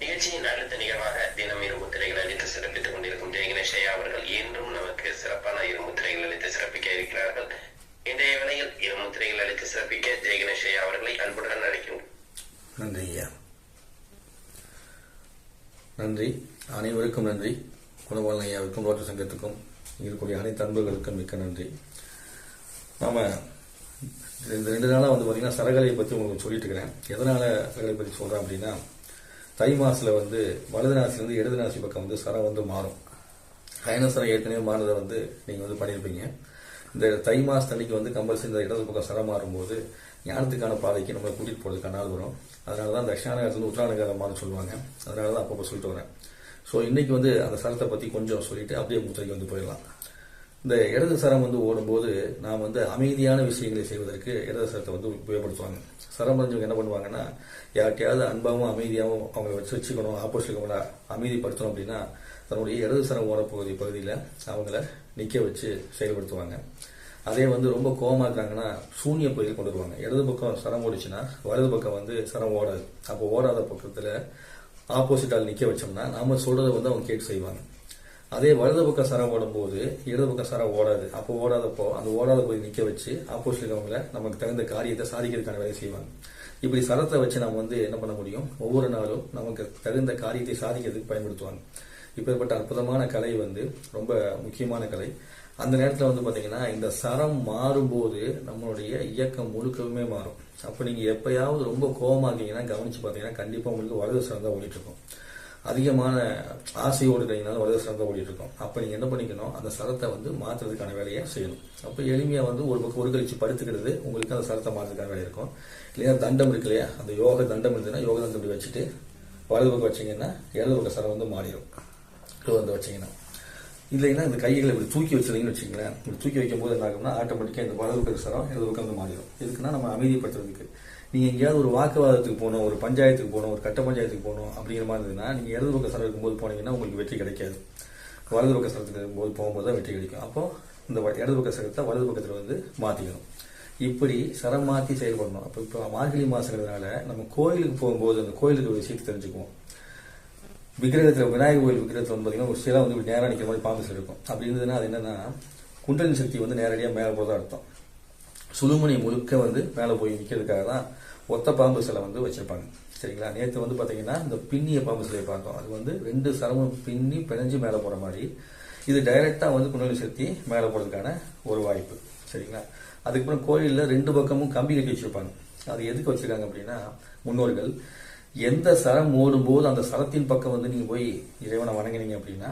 நிகழ்ச்சியின் அடுத்த நிகழ்வாக தினம் இரு முத்திரைகள் அளித்து சிறப்பித்துக் கொண்டிருக்கும் ஜெயகணேஷையா அவர்கள் இன்றும் நமக்கு சிறப்பான இரு முத்திரைகள் அளித்து சிறப்பிக்க இருக்கிறார்கள். இன்றைய வேளையில் இரு முத்திரைகள் அளித்து சிறப்பிக்க ஜெயகணேஷையா அவர்களை அன்புடன் அழைக்கும். நன்றி ஐயா. நன்றி, அனைவருக்கும் நன்றி. குணபாலன் ஐயாவுக்கும் ரோட்டரி சங்கத்துக்கும் இருக்கக்கூடிய அனைத்து அன்பர்களுக்கும் மிக்க நன்றி. நாம இந்த 2 நாளாக பார்த்தீங்கன்னா சரகலையை பற்றி உங்களுக்கு சொல்லிட்டு இருக்கிறேன். எதனால சரகலை பற்றி சொல்றேன் அப்படின்னா, தை மாசத்துல வலது நாசிலிருந்து இடது நாசி பக்கம் சரம் மாறும். அயனசரம் ஏற்கனவே மாறுறதை நீங்க பண்ணியிருப்பீங்க. இந்த தை மாசத்தன்னைக்கு கம்பல்சரி இந்த இடது பக்கம் சரம் மாறும்போது ஞானத்துக்கான பாதைக்கு நம்ம கூட்டிட்டு போறதுக்கான நாள் வரும். அதனாலதான் தட்சிணாநகரத்துல உத்தராநகரமானு சொல்லுவாங்க. அதனாலதான் அப்பப்போ சொல்லிட்டு வரேன். ஸோ இன்னைக்கு அந்த சரத்தை பத்தி கொஞ்சம் சொல்லிட்டு அப்படியே முத்திரைக்கு போயிடலாம். இந்த இடது சரம் ஓடும்போது நாம் அமைதியான விஷயங்களை செய்வதற்கு இடது சரத்தை உபயோகப்படுத்துவாங்க. சரம் அறிஞ்சவங்க என்ன பண்ணுவாங்கன்னா, யார்கிட்டயாவது அன்பாகவும் அமைதியாகவும் அவங்களை வச்சுக்கணும், ஆப்போசிட் அமைதிப்படுத்தணும் அப்படின்னா தன்னுடைய இடது சரம் பகுதியில் அவங்கள நிக்க வச்சு செயல்படுத்துவாங்க. அதே ரொம்ப கோபமா இருக்காங்கன்னா சூன்ய பகுதியில் கொண்டு வருவாங்க. இடது பக்கம் சரம் ஓடிச்சுன்னா வலது பக்கம் சரம் ஓடாது. அப்போ ஓடாத பக்கத்துல ஆப்போசிட்டால் நிக்க வச்சோம்னா நாம சொல்றதை அவங்க கேட்டு செய்வாங்க. அதே வலது பக்கம் சரம் ஓடும் போது இடது பக்கம் சரம் ஓடாது. அப்போ ஓடாதப்போ அந்த ஓடாத போய் நிக்க வச்சு ஆப்போசிட் அவங்கள நமக்கு தகுந்த காரியத்தை சாதிக்கிறதுக்கான வேலை செய்வாங்க. இப்படி சரத்தை வச்சு நம்ம என்ன பண்ண முடியும், ஒவ்வொரு நாளும் நமக்கு தகுந்த காரியத்தை சாதிக்கிறதுக்கு பயன்படுத்துவாங்க. இப்பேற்பட்ட அற்புதமான கலை ரொம்ப முக்கியமான கலை. அந்த நேரத்தில் பாத்தீங்கன்னா இந்த சரம் மாறும்போது நம்மளுடைய இயக்கம் முழுக்கவுமே மாறும். அப்ப நீங்க எப்பயாவது ரொம்ப கோபமாக்கீங்கன்னா கவனிச்சு பாத்தீங்கன்னா கண்டிப்பா உங்களுக்கு வலது சரம் தான் ஓடிட்டு இருக்கும். அதிகமான ஆசையோடு இருக்கிறீங்கனால வலது சரம் தான் ஓடிட்டு இருக்கும். அப்ப நீங்க என்ன பண்ணிக்கணும், அந்த சரத்தை மாத்துறதுக்கான வேலையை செய்யணும். அப்ப எளிமையா ஒரு பக்கம் ஒரு கழிச்சு படுத்துக்கிறது உங்களுக்கு அந்த சரத்தை மாத்துறதுக்கான வேலை இருக்கும். இல்லையா தண்டம் இருக்கு இல்லையா, அந்த யோக தண்டம் இருந்ததுன்னா யோக தண்டம் இப்படி வச்சுட்டு வலது பக்கம் வச்சீங்கன்னா இடது பக்கம் சரம் மாறிடும். வச்சீங்கன்னா இல்லைன்னா இந்த கைகளை இப்படி தூக்கி வச்சிருந்தீங்கன்னு வச்சுங்களேன். இப்படி தூக்கி வைக்கும் போது என்ன ஆகும்னா ஆட்டோமேட்டிக்கா இந்த வலது பக்கம் சரம் இடது பக்கம் மாறிடும். இதுக்குன்னா நம்ம அமைதிப்படுத்துறதுக்கு நீங்க எங்கேயாவது ஒரு வாக்குவாதத்துக்கு போகணும், ஒரு பஞ்சாயத்துக்கு போகணும், ஒரு கட்ட பஞ்சாயத்துக்கு போகணும் அப்படிங்கிற மாதிரி இருந்ததுன்னா நீங்க இடது பக்க சரம் இருக்கும்போது போனீங்கன்னா உங்களுக்கு வெற்றி கிடைக்காது. வலது பக்க சரத்துக்கு இருக்கும்போது போகும்போது தான் வெற்றி கிடைக்கும். அப்போ இந்த இடது பக்க சரத்தை வலது பக்கத்துல மாத்திக்கணும். இப்படி சரம் மாத்தி செயல்படணும். அப்ப இப்போ மார்கழி மாசங்கிறதுனால நம்ம கோயிலுக்கு போகும்போது அந்த கோயிலுக்கு ஒரு விஷயத்தை தெரிஞ்சுக்குவோம். விக்கிரகத்துல விநாயகர் கோயில் விக்கிரகத்துல பாத்தீங்கன்னா ஒரு சிலை நேரா நிக்கிற மாதிரி பாம்பு சிலை இருக்கும். அப்படி இருந்ததுன்னா அது என்னன்னா குண்டலினி சக்தி நேரடியா மேல போதான் அர்த்தம். சுழுமணி முழுக்க மேல போய் நிக்கிறதுக்காக தான் ஒத்த பாம்பு சிலை வச்சிருப்பாங்க. சரிங்களா. நேற்று பாத்தீங்கன்னா இந்த பின்னிய பாம்பு சிலையை பார்த்தோம். அது 2 சரமும் பின்னி பிணைஞ்சு மேல போற மாதிரி. இது டைரக்டா குண்டலினி சக்தி மேல போறதுக்கான ஒரு வாய்ப்பு. சரிங்களா. அதுக்கப்புறம் கோயில்ல 2 பக்கமும் கம்பி கட்டி வச்சிருப்பாங்க. அது எதுக்கு வச்சிருக்காங்க அப்படின்னா, முன்னோர்கள் எந்த சரம் ஓடும் போது அந்த சரத்தின் பக்கம் நீங்க போய் இறைவனை வணங்கினீங்க அப்படின்னா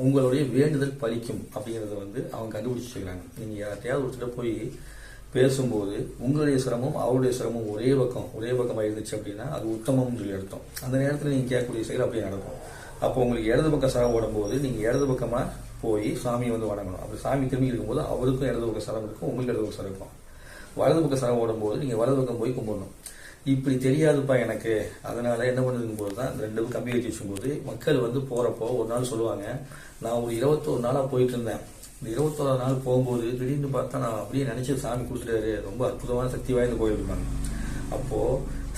உங்களுடைய வேண்டுதல் பலிக்கும் அப்படிங்கறத அவங்க கண்டுபிடிச்சு வச்சிருக்காங்க. நீங்க யார்கிட்டயாவது ஒருத்தர் போய் பேசும்போது உங்களுடைய சிரமம் அவருடைய சிரமம் ஒரே பக்கமா இருந்துச்சு அப்படின்னா அது உத்தமம்னு சொல்லி அர்த்தம். அந்த நேரத்தில் நீங்க கேட்கக்கூடிய செயல் அப்படியே நடக்கும். அப்போ உங்களுக்கு இடது பக்கம் சரம் ஓடும் போது நீங்க இடது பக்கமா போய் சாமியை வணங்கணும். அப்படி சாமி திரும்பி இருக்கும்போது அவருக்கும் இடது பக்கம் சரம் இருக்கும், உங்களுக்கு இடது பக்கம் சரம் இருக்கும். வலது பக்கம் சரம் ஓடும் போது நீங்க வலது பக்கம் போய் கும்பிடணும். இப்படி தெரியாதுப்பா எனக்கு, அதனால என்ன பண்ணுதுங்க போதுதான் இந்த 2 கம்பி வச்சு வச்சும்போது மக்கள் போறப்போ ஒரு நாள் சொல்லுவாங்க, நான் ஒரு 21 நாளா போயிட்டு இருந்தேன். இந்த 21 நாள் போகும்போது திடீர்னு பார்த்தா நான் அப்படியே நினைச்சு சாமி கொடுத்துட்டாரு, ரொம்ப அற்புதமான சக்தி வாய்ந்த கோயில் இருப்பாங்க. அப்போ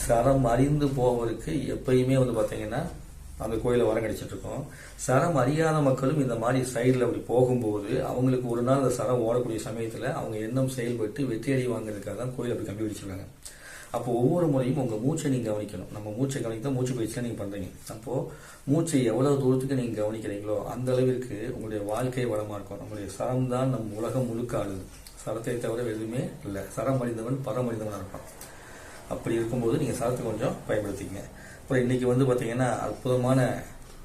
சரம் அறிந்து போவதற்கு எப்பயுமே பாத்தீங்கன்னா அந்த கோயில வரம் கிடைச்சிட்டு இருக்கோம். சரம் அறியாத மக்களும் இந்த மாதிரி சைடுல அப்படி போகும்போது அவங்களுக்கு ஒரு நாள் அந்த சரம் ஓடக்கூடிய சமயத்துல அவங்க எண்ணம் செயல்பட்டு வெற்றியடை வாங்குறதுக்காக தான் கோயில் அப்படி கம்பி வச்சிருக்காங்க. அப்போ ஒவ்வொரு முறையும் உங்க மூச்சை நீங்க கவனிக்கணும். நம்ம மூச்சை கவனிக்க மூச்சு பயிற்சியா நீங்க பண்றீங்க. அப்போ மூச்சை எவ்வளவு தூரத்துக்கு நீங்க கவனிக்கிறீங்களோ அந்த அளவிற்கு உங்களுடைய வாழ்க்கை வளமா இருக்கும். நம்முடைய சரம் தான் நம் உலகம் முழுக்க ஆளுது. சரத்தை தவிர எதுவுமே இல்லை. சரம் அறிந்தவன் பரமறிந்தவனா இருப்பான். அப்படி இருக்கும்போது நீங்க சரத்தை கொஞ்சம் பயன்படுத்திக்கங்க. அப்புறம் இன்னைக்கு பாத்தீங்கன்னா அற்புதமான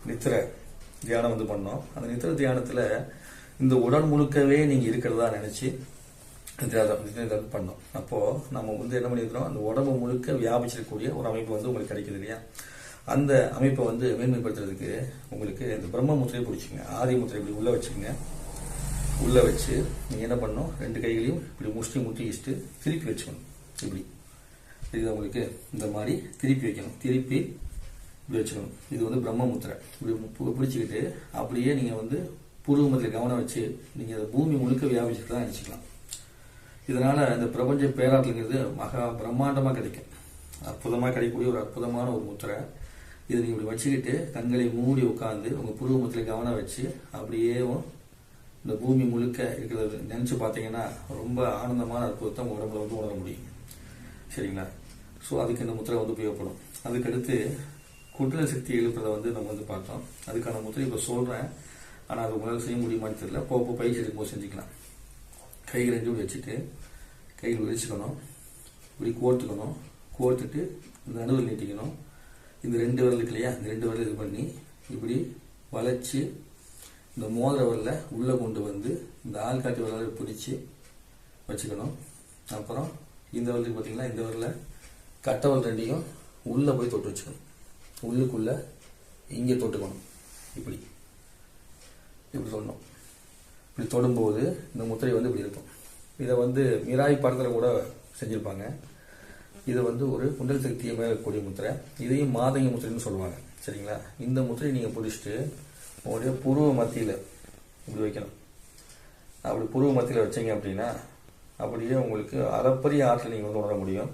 நித்திர தியானம் பண்ணோம். அந்த நித்திர தியானத்துல இந்த உடல் முழுக்கவே நீங்க இருக்கிறதா நினைச்சு பண்ணோம். அப்போ நம்ம என்ன பண்ணிருக்கிறோம், அந்த உடம்பு முழுக்க வியாபிச்சிருக்கக்கூடிய ஒரு அமைப்பு உங்களுக்கு கிடைக்குது இல்லையா. அந்த அமைப்பை மேன்மைப்படுத்துறதுக்கு உங்களுக்கு இந்த பிரம்ம முத்திரையை பிடிச்சிங்க. ஆதி முத்திரை இப்படி உள்ள வச்சுக்கோங்க. உள்ள வச்சு நீங்க என்ன பண்ணணும், 2 கைகளையும் இப்படி முட்டி வச்சுட்டு திருப்பி வச்சுக்கணும். இப்படி இது உங்களுக்கு இந்த மாதிரி திருப்பி வைக்கணும். திருப்பி இப்படி வச்சுக்கணும். இது பிரம்ம முத்திரை. இப்படி பிடிச்சிக்கிட்டு அப்படியே நீங்க பூர்வமத்தில கவனம் வச்சு நீங்க பூமி முழுக்க வியாபிச்சுட்டு நினைச்சுக்கலாம். இதனால இந்த பிரபஞ்ச பேராற்றல்ங்கிறது மகா பிரம்மாண்டமா கிடைக்கும். அற்புதமா கிடைக்கக்கூடிய ஒரு அற்புதமான ஒரு முத்திரை. இதை நீங்கள் இப்படி வச்சுக்கிட்டு கண்களை மூடி உட்காந்து உங்கள் புருவமத்தில் கவனம் வச்சு அப்படியே இந்த பூமி முழுக்க இருக்கிறத நினச்சி பார்த்தீங்கன்னா ரொம்ப ஆனந்தமான அற்புதத்தை உங்கள் உடம்புல வந்து உணர முடியும். சரிங்களா? ஸோ அதுக்கு இந்த முத்திரை வந்து உபயோகப்படும். அதுக்கடுத்து குண்டலினி சக்தி எழுப்புறதை வந்து நம்ம வந்து பார்த்தோம். அதுக்கான முத்திரை இப்போ சொல்கிறேன், ஆனால் அது உங்களால் செய்ய முடியுமான்னு தெரியல. போக பயிற்சி எடுக்கும்போது செஞ்சுக்கலாம். கைகள் ரெண்டு இப்படி வச்சுட்டு கையில் விரிச்சுக்கணும், இப்படி கோர்த்துக்கணும், கோர்த்துட்டு இந்த நடுவில் நீட்டிக்கணும். இந்த 2 விரல் இருக்கு இல்லையா, இந்த 2 விரல் இது பண்ணி இப்படி வளைச்சி இந்த மோதிர விரலை உள்ளே கொண்டு வந்து இந்த ஆள்காட்டி விரலை பிடிச்சி வச்சுக்கணும். அப்புறம் இந்த விரலுக்கு பார்த்தீங்கன்னா இந்த விரலை கட்டை விரல் ரெண்டையும் உள்ளே போய் தொட்டு வச்சுக்கணும். உள்ளுக்குள்ளே இங்கே தொட்டுக்கணும். இப்படி சொல்லணும். இப்படி தொடும்போது இந்த முத்திரை வந்து இப்படி இருக்கும். இதை வந்து மிராய் படத்தில் கூட செஞ்சுருப்பாங்க. இது வந்து ஒரு குண்டல் சக்தியை மேலக்கூடிய முத்திரை. இதையும் மாதங்கி முத்திரைன்னு சொல்லுவாங்க. சரிங்களா? இந்த முத்திரையை நீங்கள் பிடிச்சிட்டு உங்களுடைய புருவ மத்தியில் இப்படி வைக்கணும். அப்படி புருவ மத்தியில் வச்சிங்க அப்படின்னா அப்படியே உங்களுக்கு அளப்பரிய ஆற்றல் நீங்கள் வந்து உணர முடியும்.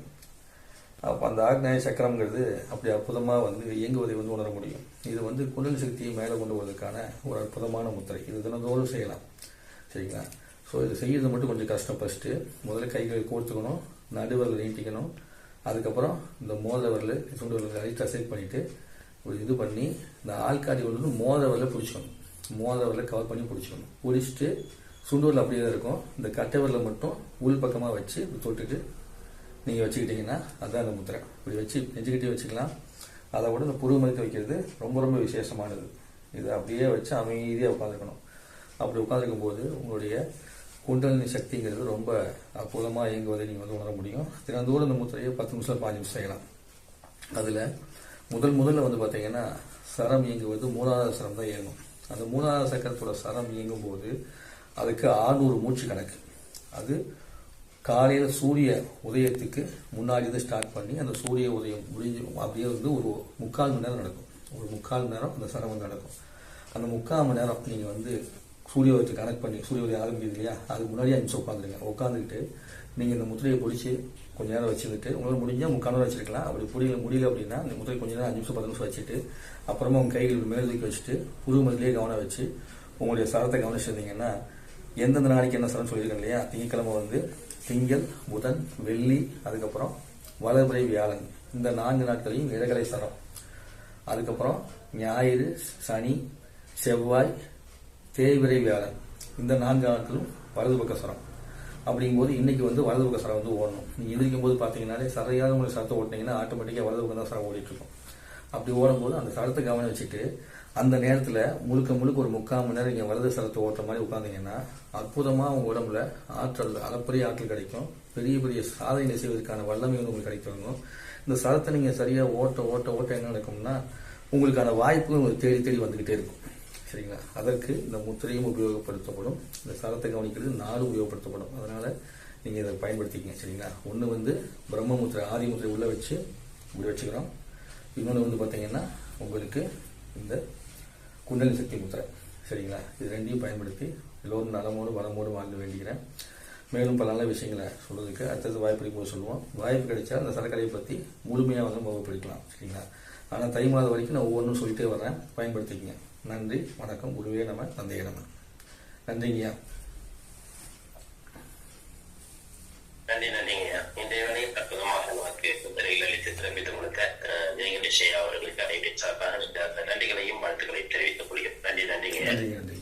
அப்போ அந்த ஆக்ஞாய சக்கரம்ங்கிறது அப்படி அற்புதமாக வந்து இயங்குவதை வந்து உணர முடியும். இது வந்து குண்டல் சக்தியை மேலே கொண்டு வருவதற்கான ஒரு அற்புதமான முத்திரை. இது தினந்தோறும் செய்யலாம். சரிங்களா? ஸோ இது செய்யறது மட்டும் கொஞ்சம் கஷ்டம். ஃபஸ்ட்டு முதல்ல கைகளை கோர்த்துக்கணும், நடுவரில் நீட்டிக்கணும். அதுக்கப்புறம் இந்த மோதிர விரல் சுண்டு விரல் லைட்டாக செட் பண்ணிவிட்டு ஒரு இது பண்ணி இந்த ஆள்காட்டி வந்து மோதிர விரலை பிடிச்சிக்கணும். மோதிர விரலை கவர் பண்ணி பிடிச்சிக்கணும். பிடிச்சிட்டு சுண்டு விரல் அப்படியே தான் இருக்கும். இந்த கட்டை விரலை மட்டும் உள் பக்கமாக வச்சு தொட்டுட்டு நீங்கள் வச்சுக்கிட்டீங்கன்னா அதுதான் அந்த முத்திரை. இப்படி வச்சு நெஞ்சுக்கிட்டே வச்சுக்கலாம். அதை விட இந்த புருவ மதித்து வைக்கிறது ரொம்ப ரொம்ப விசேஷமானது. இதை அப்படியே வச்சு அமைதியாக உட்காந்துருக்கணும். அப்படி உட்காந்துருக்கும் போது உங்களுடைய குண்டலினி சக்திங்கிறது ரொம்ப அற்புதமாக இயங்குவதை நீங்கள் வந்து உணர முடியும். தினந்தோறும் இந்த முத்திரையை 10 நிமிஷம் 5 நிமிஷம் செய்யலாம். அதில் முதல்ல வந்து பார்த்தீங்கன்னா சரம் இயங்குவது 3வது சரம் தான் இயங்கும். அந்த 3வது சக்கரத்தோட சரம் இயங்கும் போது அதுக்கு 600 மூச்சு கணக்கு. அது காலையில் சூரிய உதயத்துக்கு முன்னாடி தான் ஸ்டார்ட் பண்ணி அந்த சூரிய உதயம் முடிஞ்சு அப்படியே வந்து ஒரு 3/4 மணி நேரம் நடக்கும். ஒரு 3/4 மணி நேரம் அந்த சரம் வந்து நடக்கும். அந்த 3/4 மணி நேரம் நீங்கள் வந்து சூரிய உதயத்தை கனெக்ட் பண்ணி சூரிய உதயம் ஆரம்பிக்குது இல்லையா, அதுக்கு முன்னாடி 5 நிமிஷம் உட்காந்துருங்க. உட்காந்துக்கிட்டு நீங்கள் இந்த முத்திரையை பிடிச்சி கொஞ்சம் நேரம் வச்சுக்கிட்டு உங்களால் முடிஞ்சால் உங்கள் கணவர் வச்சுருக்கலாம். அப்படி முடியல அப்படின்னா இந்த முத்திரை கொஞ்சம் நேரம் 5 நிமிஷம் 10 நிமிஷம் வச்சுட்டு அப்புறமா உங்கள் கைகள் மேல் தூக்கி வச்சுட்டு புருவமத்திலேயே கவனம் வச்சு உங்களுடைய சரத்தை கவனிச்சிருந்தீங்கன்னா எந்தெந்த நாளைக்கு என்ன சரம் சொல்லியிருக்கேன் இல்லையா, திங்கட்கிழமை வந்து திங்கள், புதன், வெள்ளி, அதுக்கப்புறம் வளர்பிறை, வியாழன், இந்த 4 நாட்களையும் இடகலை சரம். அதுக்கப்புறம் ஞாயிறு, சனி, செவ்வாய், தேய்பிறை, வியாழன், இந்த 4 நாட்களும் வலது பக்க சரம். அப்படிங்கும்போது இன்னைக்கு வந்து வலது பக்க சரம் வந்து ஓடணும். நீங்கள் எந்திரிக்கும் போது பார்த்தீங்கன்னாலே சரியாக உங்களுக்கு சரத்தை ஓட்டினீங்கன்னா ஆட்டோமேட்டிக்காக வலது பக்கம் தான் சரம் ஓடிட்டு இருக்கும். அப்படி ஓடும்போது அந்த சரத்தை கவனம் வச்சுட்டு அந்த நேரத்தில் முழுக்க ஒரு 3/4 மணி நேரம் நீங்கள் வலது சரத்தை ஓட்டுற மாதிரி உட்காந்தீங்கன்னா அற்புதமாக உங்கள் உடம்புல ஆற்றல், அளப்பரிய ஆற்றல் கிடைக்கும். பெரிய சாதனை செய்வதற்கான வல்லமை வந்து உங்களுக்கு கிடைக்கும். இந்த சரத்தை நீங்கள் சரியாக ஓட்ட என்ன நடக்கும்னா உங்களுக்கான வாய்ப்பு உங்களுக்கு தேடி வந்துக்கிட்டே இருக்கும். சரிங்களா? அதற்கு இந்த முத்திரையும் உபயோகப்படுத்தப்படும். இந்த சரத்தை கவனிக்கிறது 4 உபயோகப்படுத்தப்படும். அதனால் நீங்கள் இதை பயன்படுத்திக்கங்க. சரிங்களா? ஒன்று வந்து பிரம்ம முத்திரை, ஆதி முத்திரை உள்ளே வச்சு இப்படி வச்சுக்கிறோம். இன்னொன்று வந்து பார்த்தீங்கன்னா உங்களுக்கு இந்த குண்டலினி சக்தி முத்திரை. சரிங்களா? இது 2ஐயும் பயன்படுத்தி எல்லோரும் நலமோடு வளமோடு வாழ்ந்து வேண்டிக்கிறேன். மேலும் பல நல்ல விஷயங்களை சொல்றதுக்கு அடுத்தது வாய்ப்பு போது சொல்லுவோம். வாய்ப்பு கிடைச்சா அந்த சரக்கடையை பற்றி முழுமையாக வந்து வகுப்படுத்தலாம். சரிங்களா? ஆனால் தை மாதம் வரைக்கும் நான் ஒவ்வொன்றும் சொல்லிட்டே வரேன், பயன்படுத்திக்கங்க. நன்றி, வணக்கம். குருவே நம, தந்தையே நம. நன்றிங்கய்யா. நன்றிங்கய்யா. இன்றைய வேளையில் அற்புதமாக நமக்கு முத்திரைகள் அளித்து சிறப்பித்து கொடுத்த ஜெயகணேஷ் அவர்களுக்கு அனைவரின் சார்பாக நன்றிகளையும் வாழ்த்துக்களையும் தெரிவித்துக் கொள்கிறேன். நன்றிங்கய்யா. நன்றி.